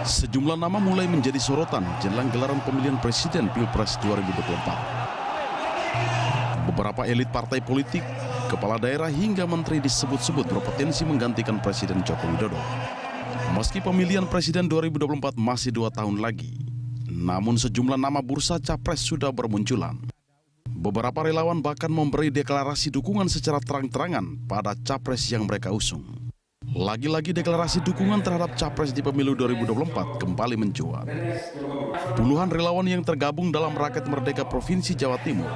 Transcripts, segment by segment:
Sejumlah nama mulai menjadi sorotan jelang gelaran pemilihan presiden Pilpres 2024. Beberapa elit partai politik, kepala daerah hingga menteri disebut-sebut berpotensi menggantikan Presiden Joko Widodo. Meski pemilihan presiden 2024 masih 2 tahun lagi, namun sejumlah nama bursa capres sudah bermunculan. Beberapa relawan bahkan memberi deklarasi dukungan secara terang-terangan pada capres yang mereka usung. Lagi-lagi deklarasi dukungan terhadap capres di pemilu 2024 kembali mencuat. Puluhan relawan yang tergabung dalam Rakyat Merdeka Provinsi Jawa Timur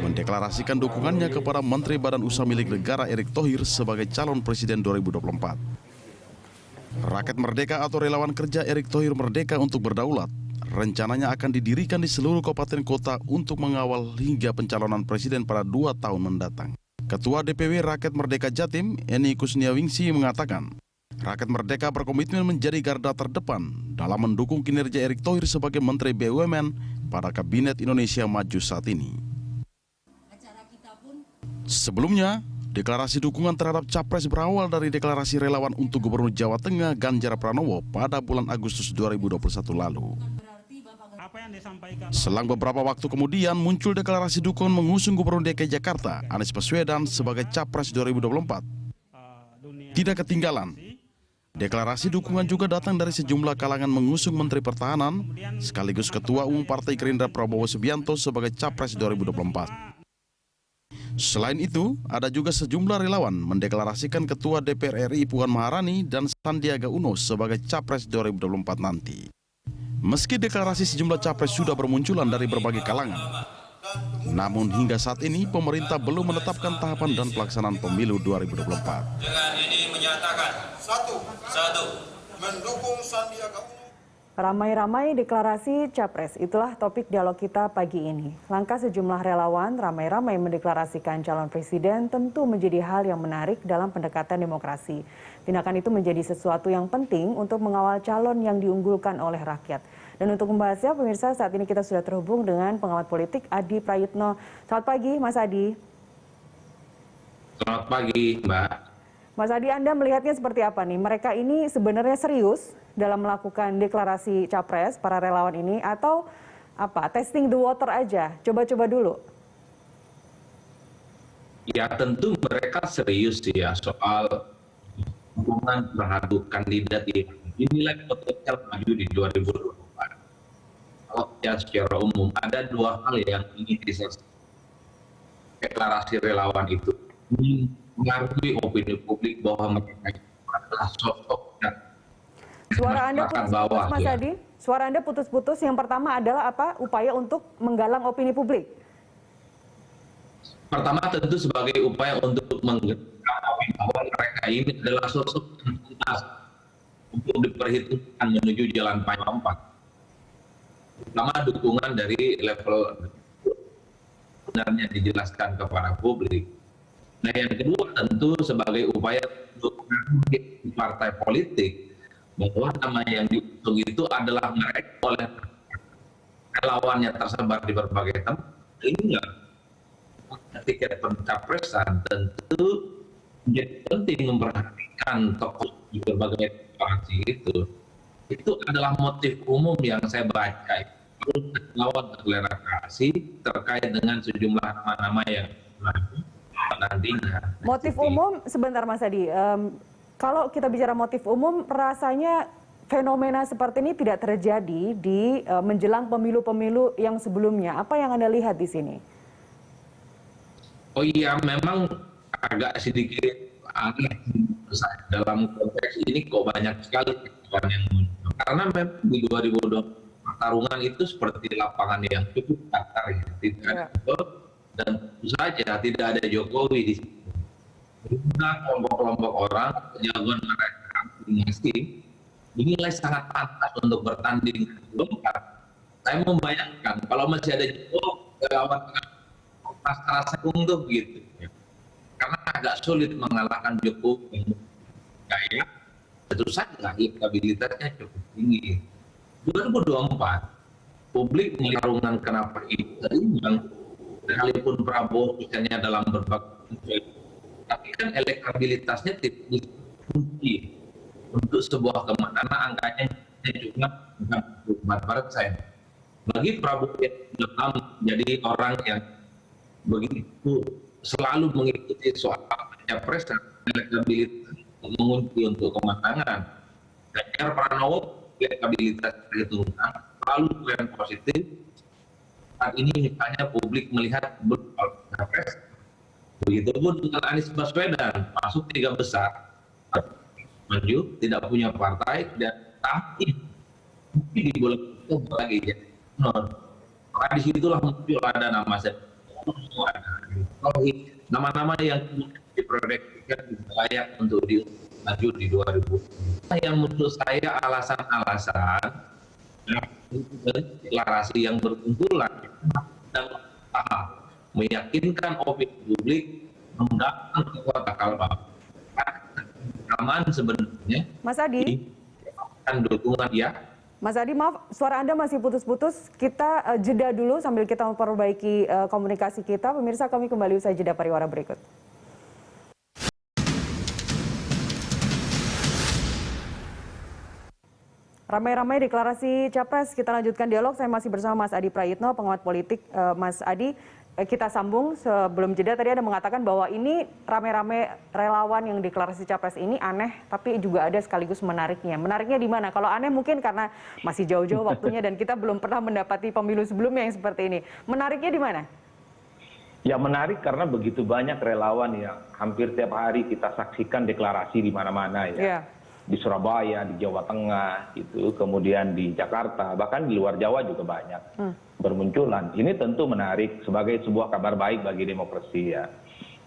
mendeklarasikan dukungannya kepada Menteri Badan Usaha Milik Negara Erick Thohir sebagai calon presiden 2024. Rakyat Merdeka atau relawan kerja Erick Thohir Merdeka untuk Berdaulat rencananya akan didirikan di seluruh kabupaten kota untuk mengawal hingga pencalonan presiden pada 2 tahun mendatang. Ketua DPW Rakyat Merdeka Jatim, Eni Kusniawingsi mengatakan, Rakyat Merdeka berkomitmen menjadi garda terdepan dalam mendukung kinerja Erick Thohir sebagai Menteri BUMN pada Kabinet Indonesia Maju saat ini. Sebelumnya, deklarasi dukungan terhadap capres berawal dari deklarasi relawan untuk Gubernur Jawa Tengah Ganjar Pranowo pada bulan Agustus 2021 lalu. Selang beberapa waktu kemudian muncul deklarasi dukungan mengusung Gubernur DKI Jakarta Anies Baswedan sebagai Capres 2024. Tidak ketinggalan, deklarasi dukungan juga datang dari sejumlah kalangan mengusung Menteri Pertahanan sekaligus Ketua Umum Partai Gerindra Prabowo Subianto sebagai Capres 2024. Selain itu, ada juga sejumlah relawan mendeklarasikan Ketua DPR RI Puan Maharani dan Sandiaga Uno sebagai Capres 2024 nanti. Meski deklarasi sejumlah capres sudah bermunculan dari berbagai kalangan, namun hingga saat ini pemerintah belum menetapkan tahapan dan pelaksanaan pemilu 2024. Dengan ini menyatakan satu mendukung Sandiaga Uno. Ramai-ramai deklarasi capres, itulah topik dialog kita pagi ini. Langkah sejumlah relawan ramai-ramai mendeklarasikan calon presiden tentu menjadi hal yang menarik dalam pendekatan demokrasi. Tindakan itu menjadi sesuatu yang penting untuk mengawal calon yang diunggulkan oleh rakyat. Dan untuk membahasnya, pemirsa, saat ini kita sudah terhubung dengan pengamat politik Adi Prayitno. Selamat pagi, Mas Adi. Selamat pagi, Mbak. Mas Adi, Anda melihatnya seperti apa nih? Mereka ini sebenarnya serius dalam melakukan deklarasi capres, para relawan ini, atau apa? Testing the water aja, coba-coba dulu. Ya tentu mereka serius ya soal dukungan terhadap kandidat yang dinilai potensial maju di 2024. Kalau ya secara umum ada 2 hal yang ingin diselesaikan. Deklarasi relawan itu mengaruhi opini publik bahwa mereka adalah sosok yang Suara Anda putus-putus, Mas ya. Adi. Suara Anda putus-putus. Yang pertama adalah apa? Upaya untuk menggalang opini publik. Pertama tentu sebagai upaya untuk mengetahui bahwa mereka ini adalah sosok yang tuntas untuk diperhitungkan menuju jalan panjang 4. Pertama dukungan dari level sebenarnya dijelaskan kepada publik. Nah yang kedua tentu sebagai upaya untuk mengakomodir partai politik bahwa nama yang diusung itu adalah mereka oleh relawannya tersebar di berbagai tempat, sehingga tiket pencapresan tentu menjadi penting memperhatikan tokoh di berbagai instansi itu adalah motif umum yang saya baca lawan deklarasi terkait dengan sejumlah nama-nama yang nantinya. Motif umum, sebentar Mas Adi, kalau kita bicara motif umum, rasanya fenomena seperti ini tidak terjadi di menjelang pemilu-pemilu yang sebelumnya. Apa yang Anda lihat di sini? Oh iya, memang agak sedikit aneh dalam konteks ini kok banyak sekali yang muncul. Karena memang di 2020 pertarungan itu seperti lapangan yang cukup datar ya, tidak ada dan tentu saja tidak ada Jokowi di situ. Kelompok-kelompok orang jagoan mereka dinasti dinilai sangat pantas untuk bertanding. Saya membayangkan kalau masih ada Jokowi lawan rasa unggul begitu, karena agak sulit mengalahkan Jokowi. Kaya tentu saja elektabilitasnya cukup tinggi. 2024 publik mengarungkan kenapa itu seimbang, sekalipun Prabowo misalnya dalam berbagai tapi kan elektabilitasnya tidak kunci untuk sebuah kemenangan angkanya cuma 4%. Bagi Prabowo yang sudah menjadi orang yang begitu selalu mengikuti soal capres dan elektabilitas mengunci untuk kemenangan. Ganjar Pranowo elektabilitas itu selalu tren positif. Saat ini misalnya publik melihat capres, begitupun dengan Anies Baswedan masuk 3 besar, maju tidak punya partai dan tapi di bulan itu lagi ya. Di situlah muncul ada nama nama-nama yang diproyeksikan layak untuk maju di 2000. Yang menurut saya alasan-alasan deklarasi yang berkumpulan dan meyakinkan opini publik menggunakan kekuatan akal aman sebenarnya. Mas Adi, dukungan ya. Mas Adi, maaf, suara Anda masih putus-putus. Kita jeda dulu sambil kita memperbaiki komunikasi kita. Pemirsa, kami kembali usai jeda pariwara berikut. Ramai-ramai deklarasi Capres, kita lanjutkan dialog. Saya masih bersama Mas Adi Prayitno, pengamat politik. Mas Adi, kita sambung sebelum jeda. Tadi Anda mengatakan bahwa ini ramai-ramai relawan yang deklarasi Capres ini aneh, tapi juga ada sekaligus menariknya. Menariknya di mana? Kalau aneh mungkin karena masih jauh-jauh waktunya dan kita belum pernah mendapati pemilu sebelumnya yang seperti ini. Menariknya di mana? Ya menarik karena begitu banyak relawan yang hampir tiap hari kita saksikan deklarasi di mana-mana ya. Yeah. Di Surabaya, di Jawa Tengah, gitu, kemudian di Jakarta, bahkan di luar Jawa juga banyak bermunculan. Ini tentu menarik sebagai sebuah kabar baik bagi demokrasi ya.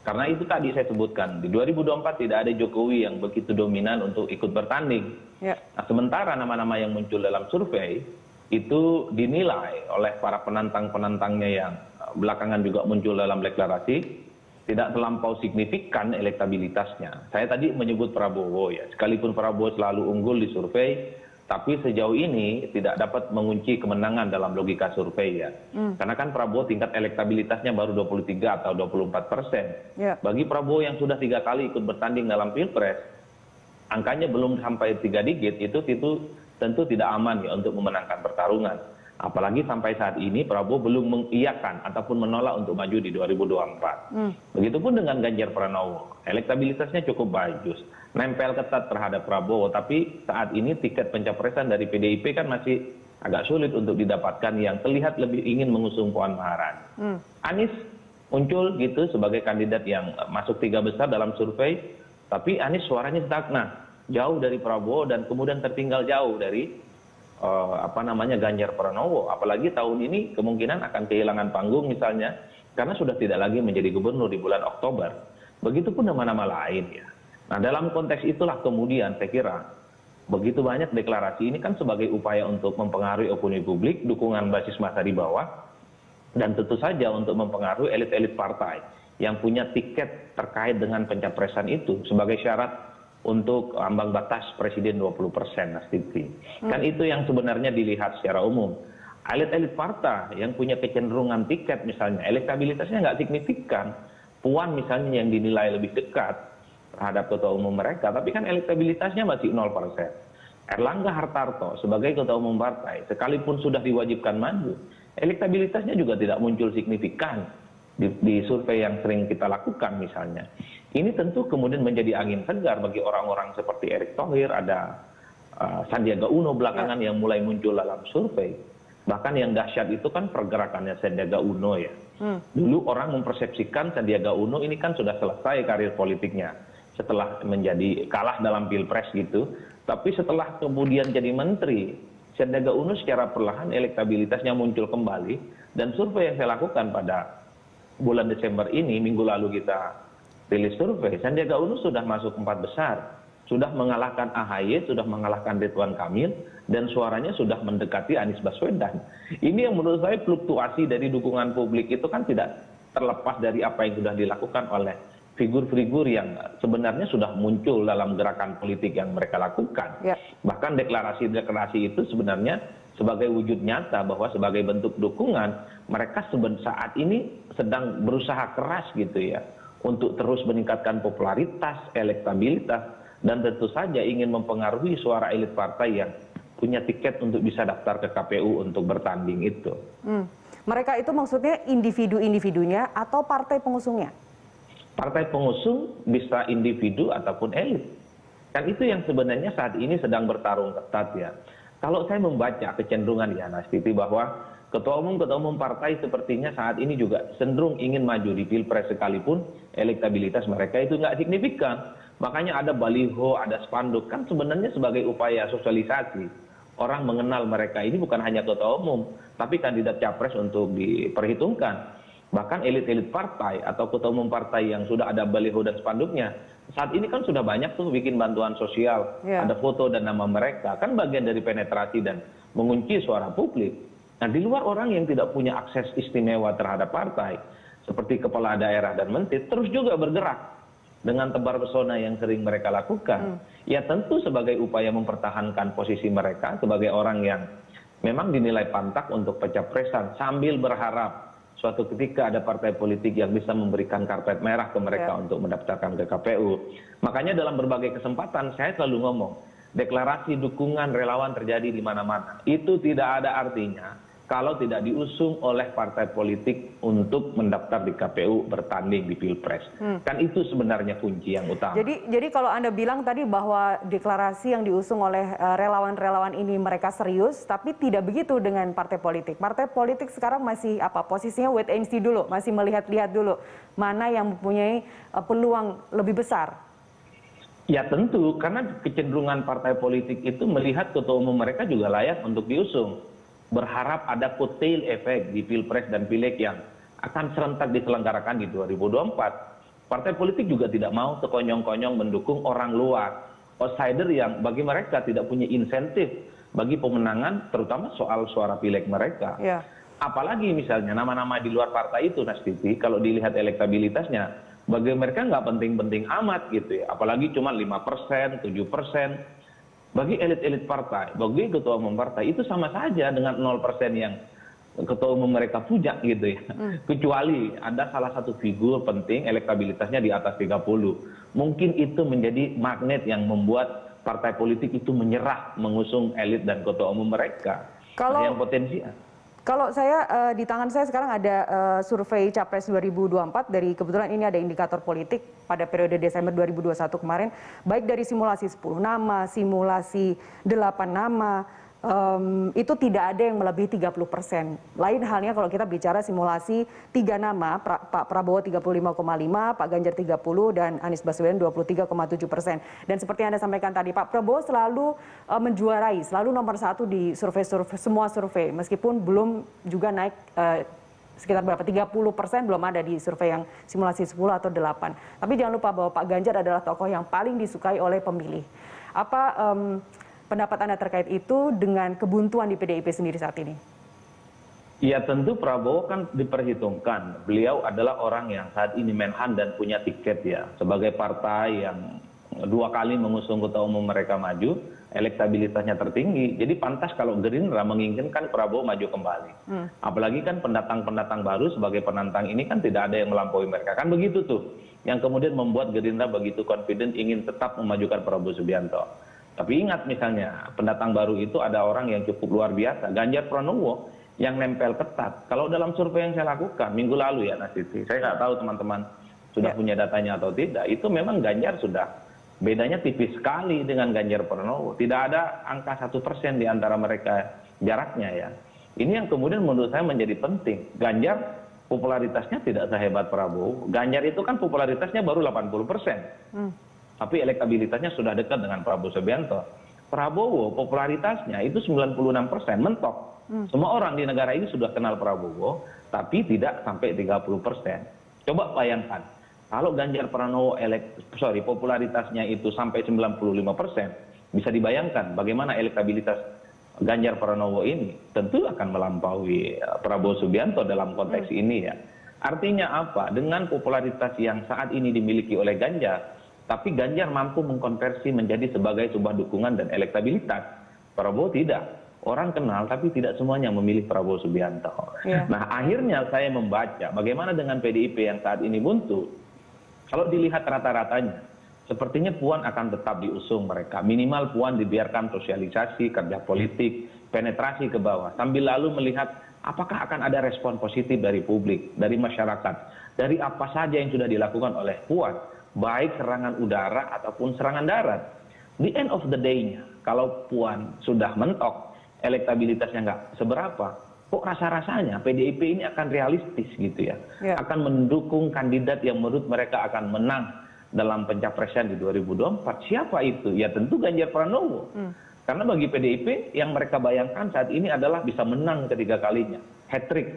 Karena itu tadi saya sebutkan, di 2024 tidak ada Jokowi yang begitu dominan untuk ikut bertanding. Yeah. Nah, sementara nama-nama yang muncul dalam survei itu dinilai oleh para penantang-penantangnya yang belakangan juga muncul dalam deklarasi, tidak terlampau signifikan elektabilitasnya. Saya tadi menyebut Prabowo ya, sekalipun Prabowo selalu unggul di survei, tapi sejauh ini tidak dapat mengunci kemenangan dalam logika survei ya. Karena kan Prabowo tingkat elektabilitasnya baru 23 atau 24%. Yeah. Bagi Prabowo yang sudah 3 kali ikut bertanding dalam Pilpres, angkanya belum sampai 3 digit, itu tentu tidak aman ya untuk memenangkan pertarungan. Apalagi sampai saat ini Prabowo belum mengiyakan ataupun menolak untuk maju di 2024. Begitupun dengan Ganjar Pranowo, elektabilitasnya cukup bagus, nempel ketat terhadap Prabowo, tapi saat ini tiket pencapresan dari PDIP kan masih agak sulit untuk didapatkan yang terlihat lebih ingin mengusung Puan Maharani. Anies muncul gitu sebagai kandidat yang masuk 3 besar dalam survei, tapi Anies suaranya stagnan, jauh dari Prabowo dan kemudian tertinggal jauh dari Ganjar Pranowo. Apalagi tahun ini kemungkinan akan kehilangan panggung misalnya karena sudah tidak lagi menjadi gubernur di bulan Oktober. Begitupun nama-nama lain ya. Nah, dalam konteks itulah kemudian saya kira begitu banyak deklarasi ini kan sebagai upaya untuk mempengaruhi opini publik, dukungan basis massa di bawah, dan tentu saja untuk mempengaruhi elit-elit partai yang punya tiket terkait dengan pencapresan itu sebagai syarat untuk ambang batas presiden 20% Nastiti. Kan itu yang sebenarnya dilihat secara umum. Elit-elit partai yang punya kecenderungan tiket misalnya, elektabilitasnya nggak signifikan. Puan misalnya yang dinilai lebih dekat terhadap ketua umum mereka, tapi kan elektabilitasnya masih 0%. Erlangga Hartarto sebagai ketua umum partai, sekalipun sudah diwajibkan maju, elektabilitasnya juga tidak muncul signifikan di survei yang sering kita lakukan misalnya. Ini tentu kemudian menjadi angin segar bagi orang-orang seperti Erick Thohir, ada Sandiaga Uno belakangan yang mulai muncul dalam survei. Bahkan yang dahsyat itu kan pergerakannya Sandiaga Uno ya. Dulu orang mempersepsikan Sandiaga Uno ini kan sudah selesai karir politiknya setelah menjadi kalah dalam Pilpres gitu. Tapi setelah kemudian jadi menteri, Sandiaga Uno secara perlahan elektabilitasnya muncul kembali. Dan survei yang saya lakukan pada bulan Desember ini, minggu lalu kita rilis survei, Sandiaga Uno sudah masuk 4 besar, sudah mengalahkan AHY, sudah mengalahkan Ridwan Kamil, dan suaranya sudah mendekati Anies Baswedan. Ini yang menurut saya fluktuasi dari dukungan publik itu kan tidak terlepas dari apa yang sudah dilakukan oleh figur-figur yang sebenarnya sudah muncul dalam gerakan politik yang mereka lakukan. Ya. Bahkan deklarasi-deklarasi itu sebenarnya sebagai wujud nyata bahwa sebagai bentuk dukungan, mereka saat ini sedang berusaha keras gitu ya, untuk terus meningkatkan popularitas, elektabilitas, dan tentu saja ingin mempengaruhi suara elit partai yang punya tiket untuk bisa daftar ke KPU untuk bertanding itu. Mereka itu maksudnya individu-individunya atau partai pengusungnya? Partai pengusung bisa individu ataupun elit. Kan itu yang sebenarnya saat ini sedang bertarung ketat ya. Kalau saya membaca kecenderungan ya Nastiti bahwa ketua umum partai sepertinya saat ini juga cenderung ingin maju di Pilpres sekalipun elektabilitas mereka itu nggak signifikan. Makanya ada baliho, ada spanduk, kan sebenarnya sebagai upaya sosialisasi. Orang mengenal mereka ini bukan hanya ketua umum, tapi kandidat capres untuk diperhitungkan. Bahkan elit-elit partai atau ketua umum partai yang sudah ada baliho dan spanduknya, saat ini kan sudah banyak tuh bikin bantuan sosial, ada foto dan nama mereka, kan bagian dari penetrasi dan mengunci suara publik. Nah di luar orang yang tidak punya akses istimewa terhadap partai, seperti kepala daerah dan menteri, terus juga bergerak dengan tebar pesona yang sering mereka lakukan. Ya tentu sebagai upaya mempertahankan posisi mereka sebagai orang yang memang dinilai pantas untuk pencapresan, sambil berharap suatu ketika ada partai politik yang bisa memberikan karpet merah ke mereka untuk mendaftarkan ke KPU. Makanya dalam berbagai kesempatan saya selalu ngomong, deklarasi dukungan relawan terjadi di mana-mana. Itu tidak ada artinya kalau tidak diusung oleh partai politik untuk mendaftar di KPU bertanding di Pilpres. Kan itu sebenarnya kunci yang utama. Jadi kalau Anda bilang tadi bahwa deklarasi yang diusung oleh relawan-relawan ini mereka serius, tapi tidak begitu dengan partai politik. Partai politik sekarang masih posisinya wait and see dulu, masih melihat-lihat dulu mana yang mempunyai peluang lebih besar. Ya tentu, karena kecenderungan partai politik itu melihat ketua umum mereka juga layak untuk diusung. Berharap ada kotel efek di Pilpres dan Pileg yang akan serentak diselenggarakan di 2024. Partai politik juga tidak mau sekonyong-konyong mendukung orang luar, outsider yang bagi mereka tidak punya insentif bagi pemenangan, terutama soal suara Pileg mereka. Apalagi misalnya nama-nama di luar partai itu, Nastiti, kalau dilihat elektabilitasnya, bagi mereka nggak penting-penting amat gitu ya. Apalagi cuma 5%, 7%. Bagi elit-elit partai, bagi ketua umum partai itu sama saja dengan 0% yang ketua umum mereka punya gitu ya. Kecuali ada salah satu figur penting elektabilitasnya di atas 30. Mungkin itu menjadi magnet yang membuat partai politik itu menyerah mengusung elit dan ketua umum mereka. Yang potensial. Kalau saya di tangan saya sekarang ada survei Capres 2024 dari kebetulan ini ada indikator politik pada periode Desember 2021 kemarin, baik dari simulasi 10 nama, simulasi 8 nama, itu tidak ada yang melebihi 30%. Lain halnya kalau kita bicara simulasi 3 nama, Pak Prabowo 35,5, Pak Ganjar 30, dan Anies Baswedan 23,7%. Dan seperti yang Anda sampaikan tadi, Pak Prabowo selalu menjuarai, selalu nomor 1 di semua survei, meskipun belum juga naik sekitar berapa, 30% belum ada di survei yang simulasi 10 atau 8. Tapi jangan lupa bahwa Pak Ganjar adalah tokoh yang paling disukai oleh pemilih. Apa pendapat Anda terkait itu dengan kebuntuan di PDIP sendiri saat ini? Ya tentu Prabowo kan diperhitungkan. Beliau adalah orang yang saat ini menhan dan punya tiket ya. Sebagai partai yang 2 kali mengusung ketua umum mereka maju, elektabilitasnya tertinggi. Jadi pantas kalau Gerindra menginginkan Prabowo maju kembali. Apalagi kan pendatang-pendatang baru sebagai penantang ini kan tidak ada yang melampaui mereka. Kan begitu tuh. Yang kemudian membuat Gerindra begitu confident ingin tetap memajukan Prabowo Subianto. Tapi ingat misalnya, pendatang baru itu ada orang yang cukup luar biasa. Ganjar Pranowo yang nempel ketat. Kalau dalam survei yang saya lakukan minggu lalu ya, Nastiti, saya nggak tahu teman-teman sudah punya datanya atau tidak. Itu memang Ganjar sudah bedanya tipis sekali dengan Ganjar Pranowo. Tidak ada angka 1% di antara mereka jaraknya ya. Ini yang kemudian menurut saya menjadi penting. Ganjar popularitasnya tidak sehebat Prabowo. Ganjar itu kan popularitasnya baru 80%. Tapi elektabilitasnya sudah dekat dengan Prabowo Subianto. Prabowo popularitasnya itu 96% mentok. Semua orang di negara ini sudah kenal Prabowo, tapi tidak sampai 30%. Coba bayangkan, kalau Ganjar Pranowo popularitasnya itu sampai 95%, bisa dibayangkan bagaimana elektabilitas Ganjar Pranowo ini tentu akan melampaui Prabowo Subianto dalam konteks ini ya. Artinya apa? Dengan popularitas yang saat ini dimiliki oleh Ganjar, tapi Ganjar mampu mengkonversi menjadi sebagai sebuah dukungan dan elektabilitas. Prabowo tidak. Orang kenal tapi tidak semuanya memilih Prabowo Subianto. Nah akhirnya saya membaca bagaimana dengan PDIP yang saat ini buntu. Kalau dilihat rata-ratanya, sepertinya Puan akan tetap diusung mereka. Minimal Puan dibiarkan sosialisasi, kerja politik, penetrasi ke bawah. Sambil lalu melihat apakah akan ada respon positif dari publik, dari masyarakat, dari apa saja yang sudah dilakukan oleh Puan, baik serangan udara ataupun serangan darat. The end of the day-nya, kalau Puan sudah mentok, elektabilitasnya nggak seberapa, kok rasa-rasanya PDIP ini akan realistis gitu ya. Akan mendukung kandidat yang menurut mereka akan menang dalam pencapresan di 2024. Siapa itu? Ya tentu Ganjar Pranowo. Karena bagi PDIP yang mereka bayangkan saat ini adalah bisa menang ketiga kalinya. Hat-trick.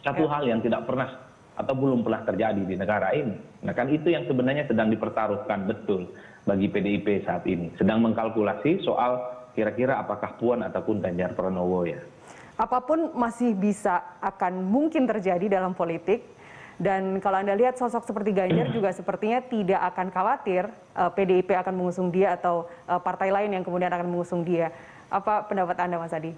Satu hal yang tidak pernah atau belum pernah terjadi di negara ini. Nah kan itu yang sebenarnya sedang dipertaruhkan betul bagi PDIP saat ini. Sedang mengkalkulasi soal kira-kira apakah Puan ataupun Ganjar Pranowo ya. Apapun masih bisa akan mungkin terjadi dalam politik. Dan kalau Anda lihat sosok seperti Ganjar juga sepertinya tidak akan khawatir PDIP akan mengusung dia atau partai lain yang kemudian akan mengusung dia. Apa pendapat Anda, Mas Adi?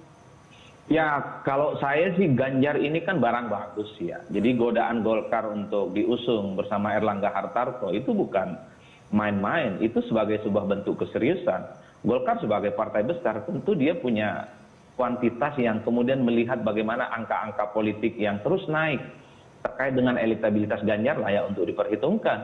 Ya, kalau saya sih Ganjar ini kan barang bagus ya. Jadi godaan Golkar untuk diusung bersama Erlangga Hartarto itu bukan main-main. Itu sebagai sebuah bentuk keseriusan. Golkar sebagai partai besar tentu dia punya kuantitas yang kemudian melihat bagaimana angka-angka politik yang terus naik terkait dengan elektabilitas Ganjar layak untuk diperhitungkan.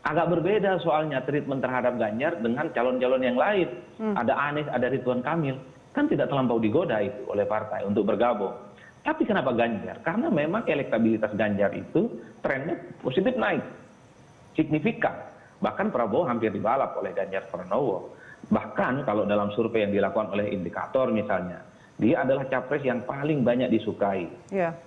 Agak berbeda soalnya treatment terhadap Ganjar dengan calon-calon yang lain. Ada Anies, ada Ridwan Kamil. Kan tidak terlampau digoda itu oleh partai untuk bergabung. Tapi kenapa Ganjar? Karena memang elektabilitas Ganjar itu trennya positif naik. Signifikan. Bahkan Prabowo hampir dibalap oleh Ganjar Pranowo. Bahkan kalau dalam survei yang dilakukan oleh indikator misalnya, dia adalah capres yang paling banyak disukai.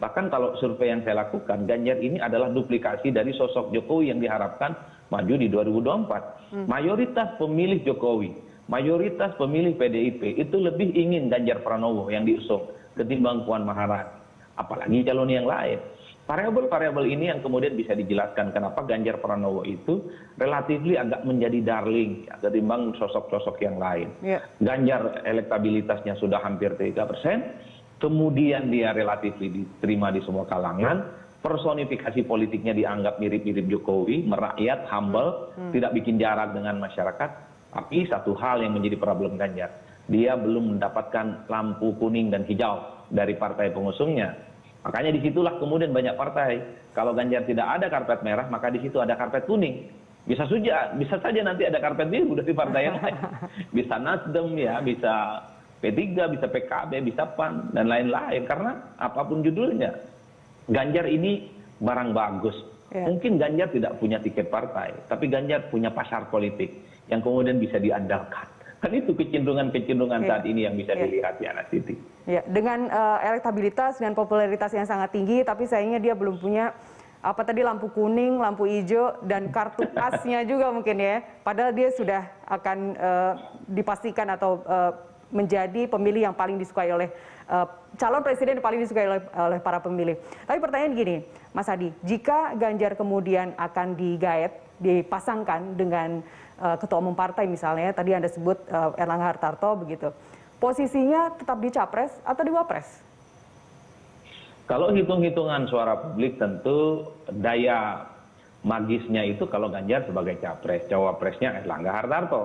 Bahkan kalau survei yang saya lakukan, Ganjar ini adalah duplikasi dari sosok Jokowi yang diharapkan maju di 2024. Mayoritas pemilih Jokowi, mayoritas pemilih PDIP itu lebih ingin Ganjar Pranowo yang diusung ketimbang Puan Maharani. Apalagi calon yang lain. Variabel-variabel ini yang kemudian bisa dijelaskan kenapa Ganjar Pranowo itu relatif agak menjadi darling ya, ketimbang sosok-sosok yang lain. Ganjar elektabilitasnya sudah hampir 3%, kemudian dia relatif diterima di semua kalangan, personifikasi politiknya dianggap mirip-mirip Jokowi, merakyat, humble, tidak bikin jarak dengan masyarakat. Tapi satu hal yang menjadi problem Ganjar, dia belum mendapatkan lampu kuning dan hijau dari partai pengusungnya. Makanya disitulah kemudian banyak partai. Kalau Ganjar tidak ada karpet merah, maka di situ ada karpet kuning. Bisa saja nanti ada karpet biru dari partai yang lain. Bisa Nasdem ya, bisa P3, bisa PKB, bisa PAN, dan lain-lain. Karena apapun judulnya, Ganjar ini barang bagus. Mungkin Ganjar tidak punya tiket partai, tapi Ganjar punya pasar politik yang kemudian bisa diandalkan. Kan itu kecenderungan-kecenderungan saat ini yang bisa dilihat ya, Ana Siti. Ya, dengan elektabilitas dan popularitas yang sangat tinggi, tapi sayangnya dia belum punya lampu kuning, lampu hijau, dan kartu asnya juga mungkin ya. Padahal dia sudah akan dipastikan atau menjadi pemilih yang paling disukai oleh calon presiden yang paling disukai oleh para pemilih. Tapi pertanyaan gini, Mas Adi, jika Ganjar kemudian akan digaet, dipasangkan dengan ketua umum partai misalnya, tadi Anda sebut Erlangga Hartarto begitu, posisinya tetap di capres atau di wapres? Kalau hitung-hitungan suara publik tentu daya magisnya itu kalau Ganjar sebagai capres, cawapresnya Erlangga Hartarto.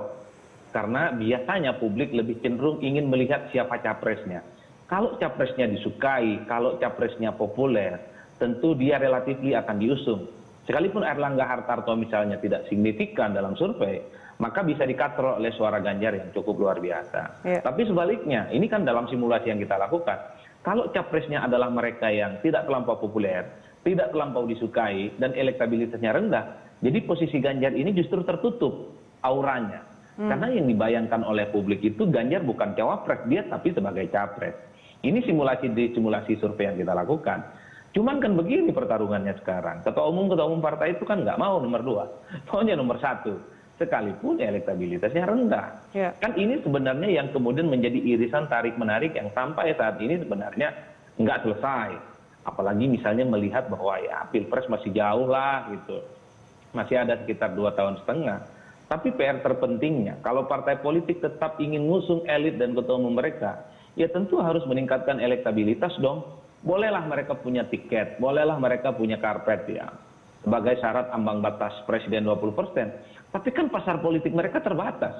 Karena biasanya publik lebih cenderung ingin melihat siapa capresnya. Kalau capresnya disukai, kalau capresnya populer, tentu dia relatif akan diusung. Sekalipun Erlangga Hartarto misalnya tidak signifikan dalam survei, maka bisa dikatrol oleh suara Ganjar yang cukup luar biasa. Tapi sebaliknya, ini kan dalam simulasi yang kita lakukan. Kalau capresnya adalah mereka yang tidak terlampau populer, tidak terlampau disukai, dan elektabilitasnya rendah, jadi posisi Ganjar ini justru tertutup auranya. Karena yang dibayangkan oleh publik itu Ganjar bukan cawapres, dia tapi sebagai capres. Ini simulasi survei yang kita lakukan. Cuman kan begini pertarungannya sekarang. Ketua umum partai itu kan nggak mau nomor 2, maunya nomor 1. Sekalipun elektabilitasnya rendah. Kan ini sebenarnya yang kemudian menjadi irisan tarik-menarik yang sampai saat ini sebenarnya nggak selesai. Apalagi misalnya melihat bahwa ya Pilpres masih jauh lah gitu. Masih ada sekitar 2,5 tahun. Tapi PR terpentingnya, kalau partai politik tetap ingin ngusung elit dan ketua umum mereka, ya tentu harus meningkatkan elektabilitas dong. Bolehlah mereka punya tiket, bolehlah mereka punya karpet ya. sebagai syarat ambang batas presiden 20%. Tapi kan pasar politik mereka terbatas.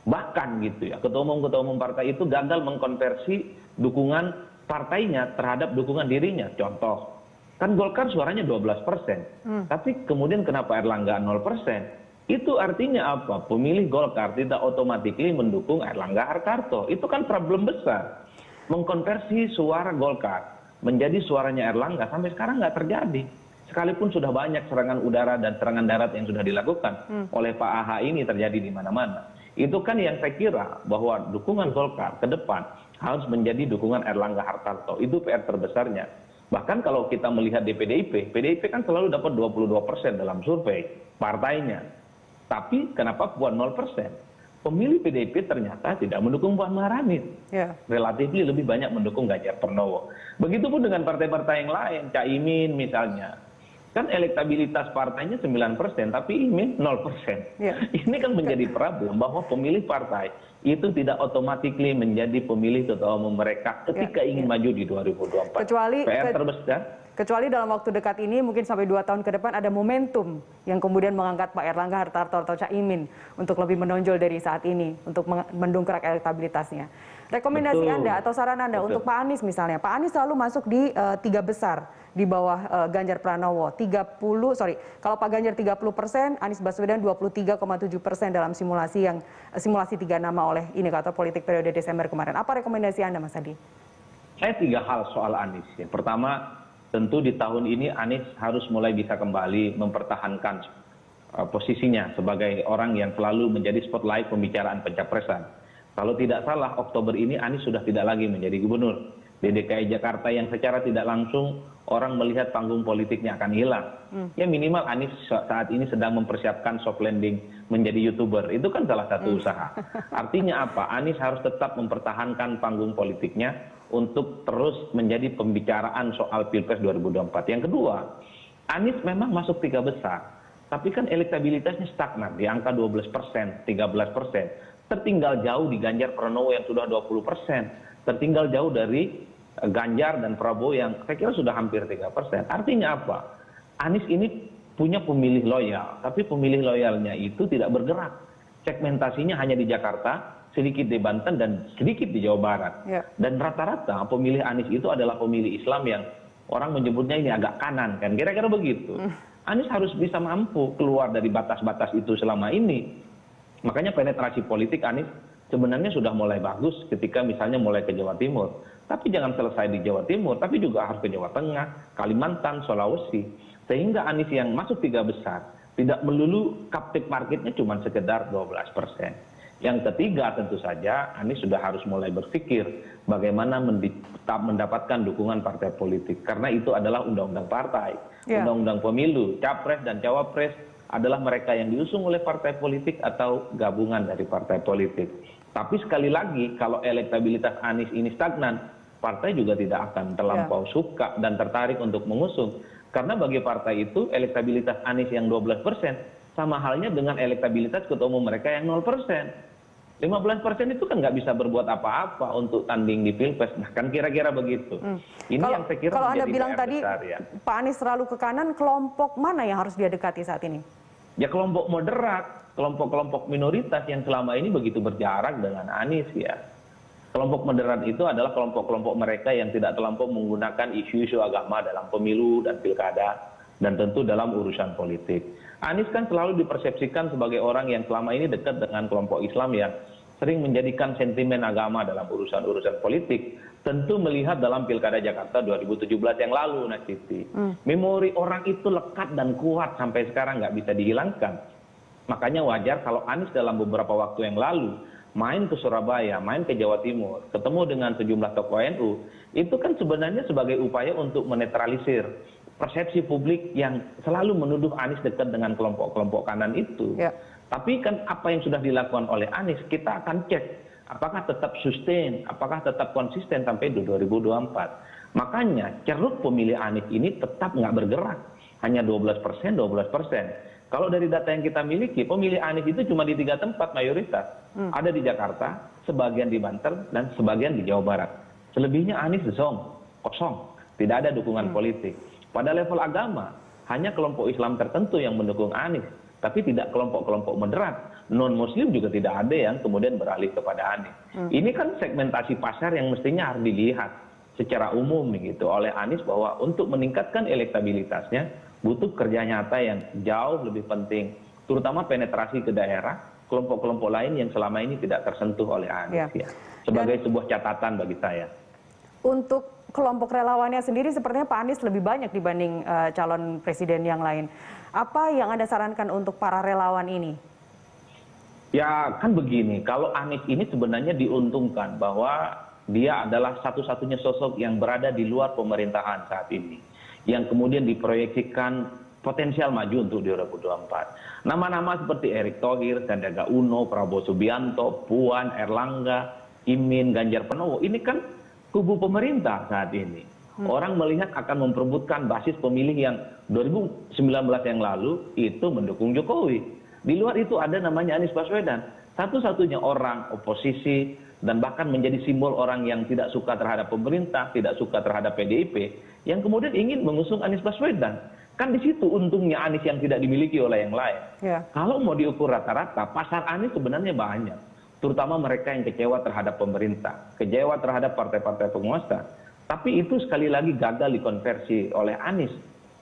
Bahkan gitu ya, ketua umum partai itu gagal mengkonversi dukungan partainya terhadap dukungan dirinya. Contoh, kan Golkar suaranya 12%. Tapi kemudian kenapa Erlangga 0%? Itu artinya apa? Pemilih Golkar tidak otomatis mendukung Erlangga Hartarto. Itu kan problem besar. Mengkonversi suara Golkar menjadi suaranya Erlangga sampai sekarang nggak terjadi. Sekalipun sudah banyak serangan udara dan serangan darat yang sudah dilakukan oleh Pak AH ini terjadi di mana-mana. Itu kan yang saya kira bahwa dukungan Golkar ke depan harus menjadi dukungan Erlangga Hartarto. Itu PR terbesarnya. Bahkan kalau kita melihat di PDIP kan selalu dapat 22% dalam survei partainya. Tapi kenapa Puan 0%? Pemilih PDIP ternyata tidak mendukung Puan Maharani. Relatif lebih banyak mendukung Ganjar Pranowo. Begitupun dengan partai-partai yang lain, Caimin misalnya. Kan elektabilitas partainya 9%, tapi Imin 0%. Ini kan menjadi problem bahwa pemilih partai itu tidak otomatis menjadi pemilih ketua umum mereka ketika ingin maju di 2024. PR terbesar. Kecuali dalam waktu dekat ini, mungkin sampai 2 tahun ke depan ada momentum yang kemudian mengangkat Pak Erlangga Hartarto atau Caimin untuk lebih menonjol dari saat ini, untuk mendongkrak elektabilitasnya. Rekomendasi Anda atau saran Anda untuk Pak Anies misalnya. Pak Anies selalu masuk di 3 besar di bawah Ganjar Pranowo. Kalau Pak Ganjar 30%, Anies Baswedan 23,7% dalam simulasi 3 nama oleh Indikator Politik periode Desember kemarin. Apa rekomendasi Anda, Mas Adi? Saya 3 hal soal Anies. Yang pertama, tentu di tahun ini Anies harus mulai bisa kembali mempertahankan posisinya sebagai orang yang selalu menjadi spotlight pembicaraan pencapresan. Kalau tidak salah, Oktober ini Anies sudah tidak lagi menjadi gubernur di DKI Jakarta yang secara tidak langsung orang melihat panggung politiknya akan hilang. Ya minimal Anies saat ini sedang mempersiapkan soft landing menjadi YouTuber. Itu kan salah satu usaha. Artinya apa? Anies harus tetap mempertahankan panggung politiknya untuk terus menjadi pembicaraan soal Pilpres 2024. Yang kedua, Anies memang masuk 3 besar. Tapi kan elektabilitasnya stagnan di angka 12%, 13%. Tertinggal jauh di Ganjar Pranowo yang sudah 20%. Tertinggal jauh dari Ganjar dan Prabowo yang saya kira sudah hampir 3%. Artinya apa? Anies ini punya pemilih loyal, tapi pemilih loyalnya itu tidak bergerak. Segmentasinya hanya di Jakarta, sedikit di Banten, dan sedikit di Jawa Barat. Dan rata-rata pemilih Anies itu adalah pemilih Islam yang orang menyebutnya ini agak kanan, kan? Kira-kira begitu. Anies harus bisa mampu keluar dari batas-batas itu selama ini. Makanya penetrasi politik Anies sebenarnya sudah mulai bagus ketika misalnya mulai ke Jawa Timur. Tapi jangan selesai di Jawa Timur, tapi juga harus ke Jawa Tengah, Kalimantan, Sulawesi. Sehingga Anies yang masuk 3 besar tidak melulu captive marketnya cuma sekedar 12%. Yang ketiga tentu saja Anies sudah harus mulai berpikir bagaimana mendapatkan dukungan partai politik. Karena itu adalah undang-undang partai, undang-undang pemilu, capres dan cawapres adalah mereka yang diusung oleh partai politik atau gabungan dari partai politik. Tapi sekali lagi kalau elektabilitas Anies ini stagnan, partai juga tidak akan terlampau suka dan tertarik untuk mengusung. Karena bagi partai itu elektabilitas Anies yang 12% sama halnya dengan elektabilitas ketua umum mereka yang 0%. 15% itu kan nggak bisa berbuat apa-apa untuk tanding di Pilpres. Nah kan kira-kira begitu. Ini yang saya kira kalau Anda menjadi bilang PR tadi besar, ya. Pak Anies selalu ke kanan, kelompok mana yang harus dia dekati saat ini? Ya kelompok moderat, kelompok-kelompok minoritas yang selama ini begitu berjarak dengan Anies ya. Kelompok moderat itu adalah kelompok-kelompok mereka yang tidak terlampau menggunakan isu-isu agama dalam pemilu dan pilkada dan tentu dalam urusan politik. Anies kan selalu dipersepsikan sebagai orang yang selama ini dekat dengan kelompok Islam yang sering menjadikan sentimen agama dalam urusan-urusan politik. Tentu melihat dalam Pilkada Jakarta 2017 yang lalu, Nak Siti. Memori orang itu lekat dan kuat sampai sekarang nggak bisa dihilangkan. Makanya wajar kalau Anies dalam beberapa waktu yang lalu main ke Surabaya, main ke Jawa Timur, ketemu dengan sejumlah tokoh NU, itu kan sebenarnya sebagai upaya untuk menetralisir persepsi publik yang selalu menuduh Anies dekat dengan kelompok-kelompok kanan itu. Tapi kan apa yang sudah dilakukan oleh Anies, kita akan cek apakah tetap sustain, apakah tetap konsisten sampai 2024. Makanya ceruk pemilih Anies ini tetap nggak bergerak, hanya 12%, 12%. Kalau dari data yang kita miliki, pemilih Anies itu cuma di 3 tempat mayoritas. Ada di Jakarta, sebagian di Banten, dan sebagian di Jawa Barat. Selebihnya Anies kosong, tidak ada dukungan politik. Pada level agama, hanya kelompok Islam tertentu yang mendukung Anies, tapi tidak kelompok-kelompok moderat. Non-Muslim juga tidak ada yang kemudian beralih kepada Anies. Ini kan segmentasi pasar yang mestinya harus dilihat secara umum gitu oleh Anies bahwa untuk meningkatkan elektabilitasnya butuh kerja nyata yang jauh lebih penting, terutama penetrasi ke daerah, kelompok-kelompok lain yang selama ini tidak tersentuh oleh Anies. Ya. Sebagai sebuah catatan bagi saya. Untuk kelompok relawannya sendiri sepertinya Pak Anies lebih banyak dibanding calon presiden yang lain. Apa yang Anda sarankan untuk para relawan ini? Ya kan begini, kalau Anies ini sebenarnya diuntungkan bahwa dia adalah satu-satunya sosok yang berada di luar pemerintahan saat ini, yang kemudian diproyeksikan potensial maju untuk 2024. Nama-nama seperti Erick Thohir, Sandiaga Uno, Prabowo Subianto, Puan, Erlangga, Imin, Ganjar Pranowo, ini kan kubu pemerintah saat ini. Orang melihat akan memperebutkan basis pemilih yang 2019 yang lalu itu mendukung Jokowi. Di luar itu ada namanya Anies Baswedan, satu-satunya orang oposisi dan bahkan menjadi simbol orang yang tidak suka terhadap pemerintah, tidak suka terhadap PDIP, yang kemudian ingin mengusung Anies Baswedan. Kan di situ untungnya Anies yang tidak dimiliki oleh yang lain. Ya. Kalau mau diukur rata-rata, pasar Anies sebenarnya banyak. Terutama mereka yang kecewa terhadap pemerintah, kecewa terhadap partai-partai penguasa. Tapi itu sekali lagi gagal dikonversi oleh Anies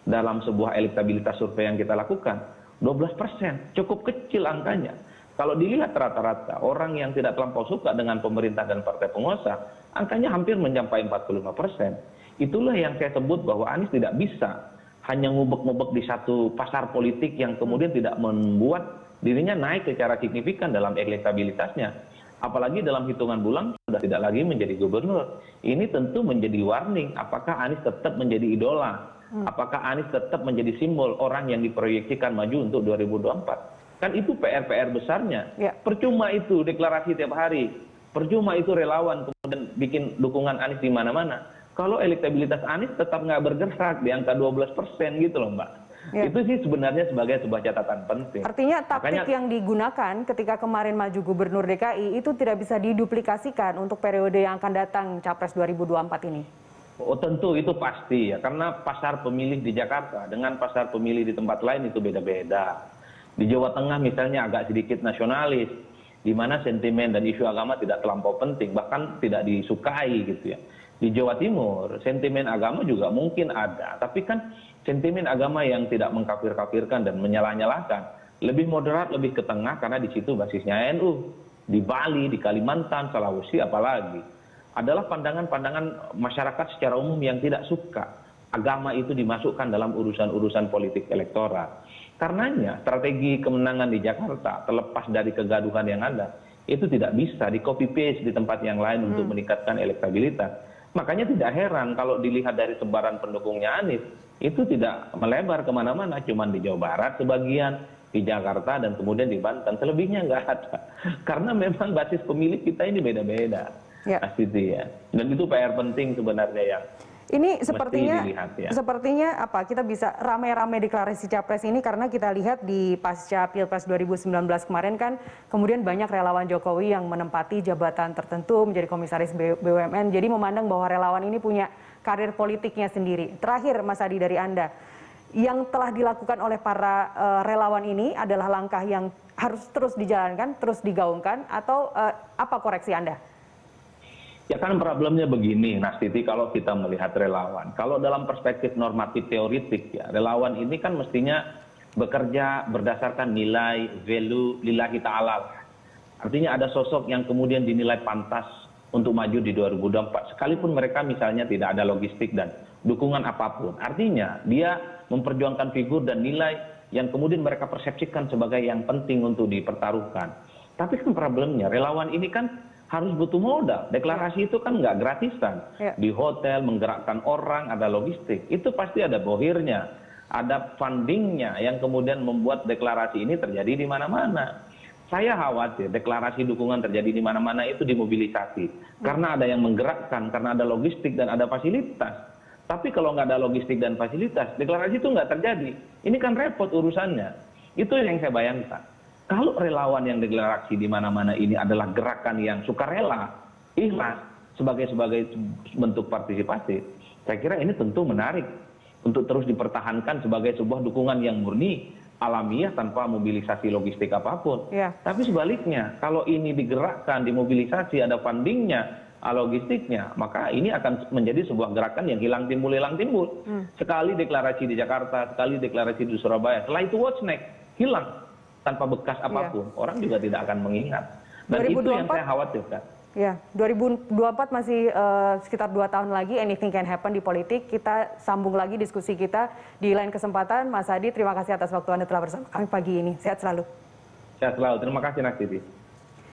dalam sebuah elektabilitas survei yang kita lakukan. 12%, cukup kecil angkanya. Kalau dilihat rata-rata, orang yang tidak terlampau suka dengan pemerintah dan partai penguasa, angkanya hampir mencapai 45%. Itulah yang saya sebut bahwa Anies tidak bisa hanya ngubek-ngubek di satu pasar politik yang kemudian tidak membuat dirinya naik secara signifikan dalam elektabilitasnya. Apalagi dalam hitungan bulan sudah tidak lagi menjadi gubernur. Ini tentu menjadi warning, apakah Anies tetap menjadi idola? Apakah Anies tetap menjadi simbol orang yang diproyeksikan maju untuk 2024? Kan itu PR-PR besarnya. Ya. Percuma itu deklarasi tiap hari. Percuma itu relawan kemudian bikin dukungan Anies di mana-mana. Kalau elektabilitas Anies tetap nggak bergerak di angka 12% gitu loh Mbak. Ya. Itu sih sebenarnya sebagai sebuah catatan penting. Artinya taktik yang digunakan ketika kemarin maju gubernur DKI itu tidak bisa diduplikasikan untuk periode yang akan datang Capres 2024 ini? Oh tentu itu pasti ya, karena pasar pemilih di Jakarta dengan pasar pemilih di tempat lain itu beda-beda. Di Jawa Tengah misalnya agak sedikit nasionalis, di mana sentimen dan isu agama tidak terlampau penting, bahkan tidak disukai gitu ya. Di Jawa Timur, sentimen agama juga mungkin ada, tapi kan sentimen agama yang tidak mengkafir-kafirkan dan menyalah-nyalahkan. Lebih moderat, lebih ke tengah karena di situ basisnya NU. Di Bali, di Kalimantan, Sulawesi apalagi. Adalah pandangan-pandangan masyarakat secara umum yang tidak suka agama itu dimasukkan dalam urusan-urusan politik elektoral. Karenanya strategi kemenangan di Jakarta terlepas dari kegaduhan yang ada, itu tidak bisa di copy paste di tempat yang lain untuk meningkatkan elektabilitas. Makanya tidak heran kalau dilihat dari sebaran pendukungnya Anies, itu tidak melebar kemana-mana, cuma di Jawa Barat sebagian, di Jakarta dan kemudian di Banten, selebihnya nggak ada. Karena memang basis pemilih kita ini beda-beda. Ya. Pasti ya. Dan itu PR penting sebenarnya yang ini sepertinya apa kita bisa ramai-ramai deklarasi capres ini karena kita lihat di pasca Pilpres 2019 kemarin kan kemudian banyak relawan Jokowi yang menempati jabatan tertentu menjadi komisaris BUMN, jadi memandang bahwa relawan ini punya karir politiknya sendiri. Terakhir Mas Adi dari Anda, yang telah dilakukan oleh para relawan ini adalah langkah yang harus terus dijalankan, terus digaungkan, atau apa koreksi Anda? Ya kan problemnya begini, Nastiti, kalau kita melihat relawan. Kalau dalam perspektif normatif teoritik ya, relawan ini kan mestinya bekerja berdasarkan nilai, value, lillahi ta'ala. Artinya ada sosok yang kemudian dinilai pantas untuk maju di 2024. Sekalipun mereka misalnya tidak ada logistik dan dukungan apapun. Artinya dia memperjuangkan figur dan nilai yang kemudian mereka persepsikan sebagai yang penting untuk dipertaruhkan. Tapi kan problemnya, relawan ini kan harus butuh modal. Deklarasi itu kan nggak gratisan. Ya. Di hotel, menggerakkan orang, ada logistik. Itu pasti ada bohirnya, ada fundingnya yang kemudian membuat deklarasi ini terjadi di mana-mana. Saya khawatir deklarasi dukungan terjadi di mana-mana itu dimobilisasi. Karena ada yang menggerakkan, karena ada logistik dan ada fasilitas. Tapi kalau nggak ada logistik dan fasilitas, deklarasi itu nggak terjadi. Ini kan repot urusannya. Itu yang saya bayangkan. Kalau relawan yang deklarasi di mana-mana ini adalah gerakan yang sukarela, ikhlas, sebagai bentuk partisipasi, saya kira ini tentu menarik. untuk terus dipertahankan sebagai sebuah dukungan yang murni, alamiah tanpa mobilisasi logistik apapun. Tapi sebaliknya, kalau ini digerakkan, dimobilisasi, ada fundingnya, logistiknya, maka ini akan menjadi sebuah gerakan yang hilang timbul. Sekali deklarasi di Jakarta, sekali deklarasi di Surabaya, setelah itu what's next? Hilang tanpa bekas apapun. Orang juga tidak akan mengingat. Dan 2024, itu yang saya khawatirkan. Ya, 2024 masih sekitar 2 tahun lagi, anything can happen di politik. Kita sambung lagi diskusi kita di lain kesempatan. Mas Hadi, terima kasih atas waktu Anda telah bersama kami pagi ini. Sehat selalu. Sehat selalu. Terima kasih, Nak Titi.